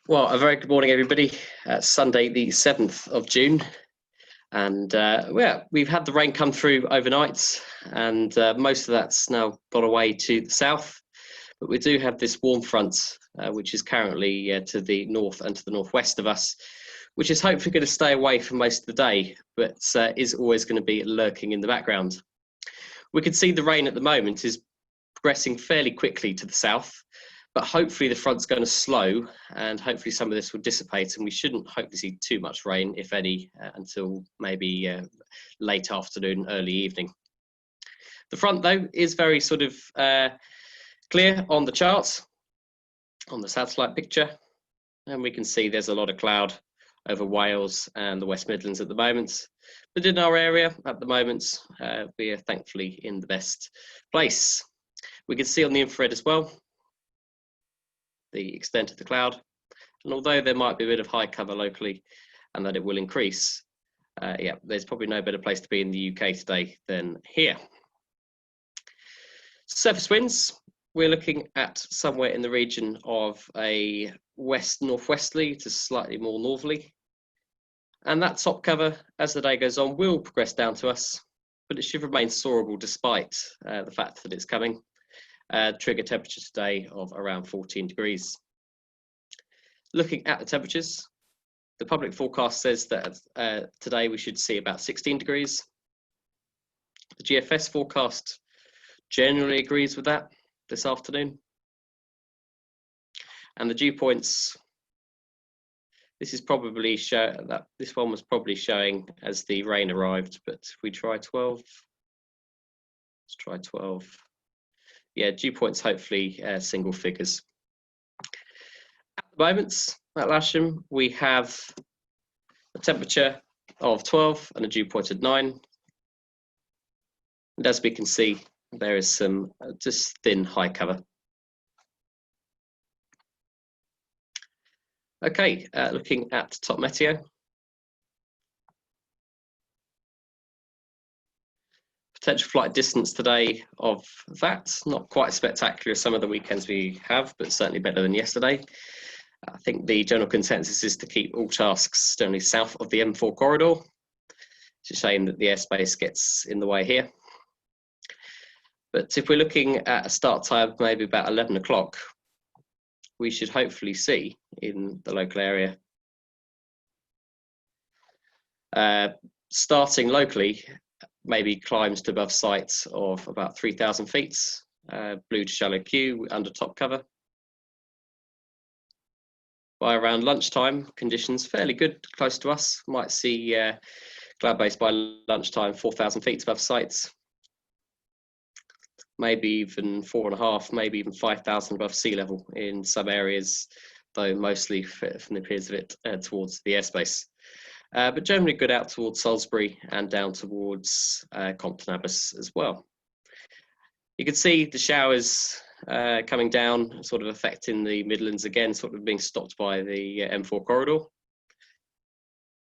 Well, a very good morning, everybody. Sunday, the 7th of June. And we've had the rain come through overnight, and most of that's now got away to the south. But we do have this warm front, which is currently to the north and to the northwest of us, which is hopefully going to stay away for most of the day, but is always going to be lurking in the background. We can see the rain at the moment is progressing fairly quickly to the south, but hopefully the front's going to slow, and hopefully some of this will dissipate, and we shouldn't hopefully see too much rain, if any, until maybe late afternoon, early evening. The front, though, is very sort of clear on the charts, on the satellite picture, and we can see there's a lot of cloud over Wales and the West Midlands at the moment. But in our area at the moment, we are thankfully in the best place. We can see on the infrared as well the extent of the cloud, and although there might be a bit of high cover locally and that it will increase, there's probably no better place to be in the UK today than here. Surface winds, we're looking at somewhere in the region of a west-northwesterly to slightly more northerly, and that top cover as the day goes on will progress down to us, but it should remain soarable despite the fact that it's coming. Trigger temperature today of around 14 degrees. Looking at the temperatures, the public forecast says that today we should see about 16 degrees. The GFS forecast generally agrees with that this afternoon. And the dew points, this is probably this one was probably showing as the rain arrived, but if we try 12, let's try 12. Yeah, dew points hopefully single figures. At the moment, at Lasham, we have a temperature of 12 and a dew point of 9. And as we can see, there is some just thin high cover. Okay, looking at top meteo. Potential flight distance today of that, not quite as spectacular as some of the weekends we have, but certainly better than yesterday. I think the general consensus is to keep all tasks generally south of the M4 corridor. It's a shame that the airspace gets in the way here. But if we're looking at a start time, maybe about 11 o'clock, we should hopefully see in the local area. Starting locally, maybe climbs to above sight of about 3,000 feet, blue to shallow Q under top cover. By around lunchtime, conditions fairly good close to us. Might see cloud base by lunchtime, 4,000 feet above sight. Maybe even 4.5, maybe even 5,000 above sea level in some areas, though mostly from the appearance of it towards the airspace. But generally good out towards Salisbury and down towards Compton Abbas as well. You can see the showers coming down, sort of affecting the Midlands again, sort of being stopped by the M4 corridor.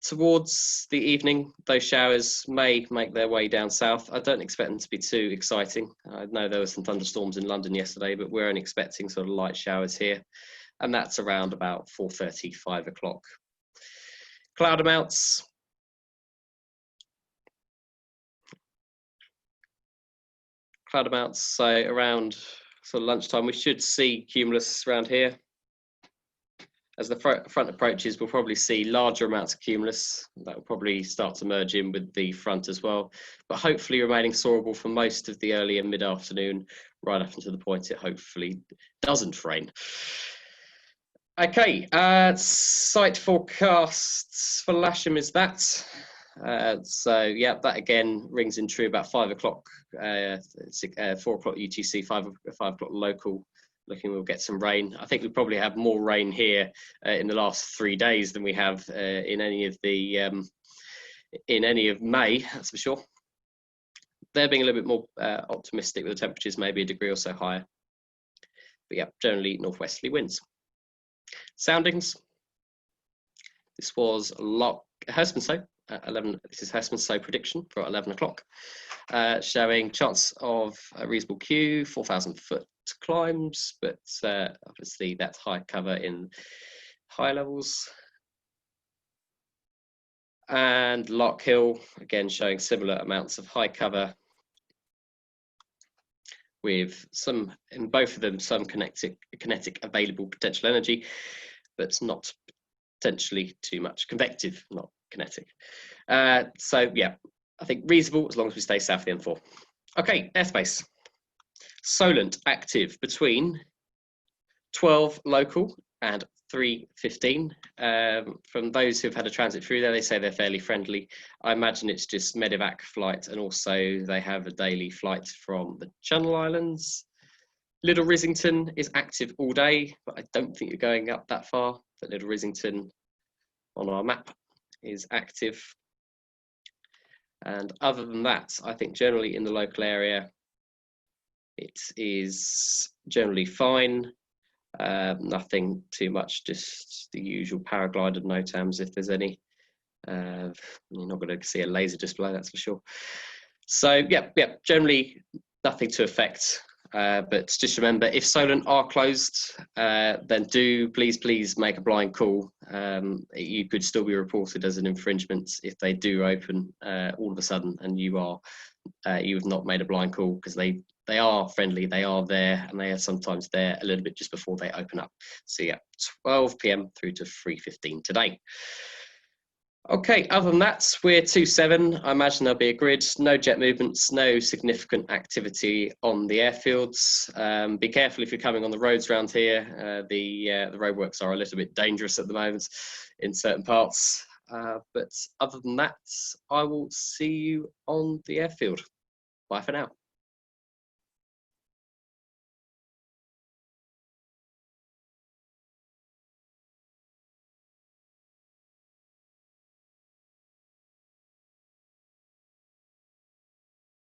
Towards the evening, those showers may make their way down south. I don't expect them to be too exciting. I know there were some thunderstorms in London yesterday, but we're only expecting sort of light showers here, and that's around about 4:30, 5 o'clock. Cloud amounts. Cloud amounts, so around sort of lunchtime, we should see cumulus around here. As the front approaches, we'll probably see larger amounts of cumulus. That will probably start to merge in with the front as well, but hopefully remaining soarable for most of the early and mid-afternoon, right up until the point it hopefully doesn't rain. Okay, site forecasts for Lasham is that. So yeah, that again rings in true about 5 o'clock, 4 o'clock UTC, 5 o'clock local. Looking, we'll get some rain. I think we probably have more rain here in the last 3 days than we have in any of May, that's for sure. They're being a little bit more optimistic with the temperatures, maybe a degree or so higher. But yeah, generally northwesterly winds. Soundings. This was Hurstmansoe at 11. This is Hurstmansoe prediction for 11 o'clock, showing chance of a reasonable Q, 4,000 foot climbs, but obviously that's high cover in high levels. And Lark Hill, again, showing similar amounts of high cover with some, in both of them, some kinetic available potential energy, but not potentially too much convective, not kinetic. So yeah, I think reasonable as long as we stay south of the M4. Okay, airspace. Solent active between 12 local and 3:15. From those who've had a transit through there, they say they're fairly friendly. I imagine it's just medevac flight, and also they have a daily flight from the Channel Islands. Little Rissington is active all day, but I don't think you're going up that far. But Little Rissington on our map is active. And other than that, I think generally in the local area, it is generally fine. Nothing too much, just the usual paraglider NOTAMs if there's any. You're not going to see a laser display, that's for sure. So yeah, generally nothing to affect. But just remember, if Solent are closed, then do please make a blind call. You could still be reported as an infringement if they do open all of a sudden and you have not made a blind call, because they are friendly, they are there, and they are sometimes there a little bit just before they open up. So yeah, 12 p.m. through to 3:15 today. Okay, other than that, we're 2-7. I imagine there'll be a grid, no jet movements, no significant activity on the airfields. Be careful if you're coming on the roads around here. The roadworks are a little bit dangerous at the moment in certain parts. But other than that, I will see you on the airfield. Bye for now.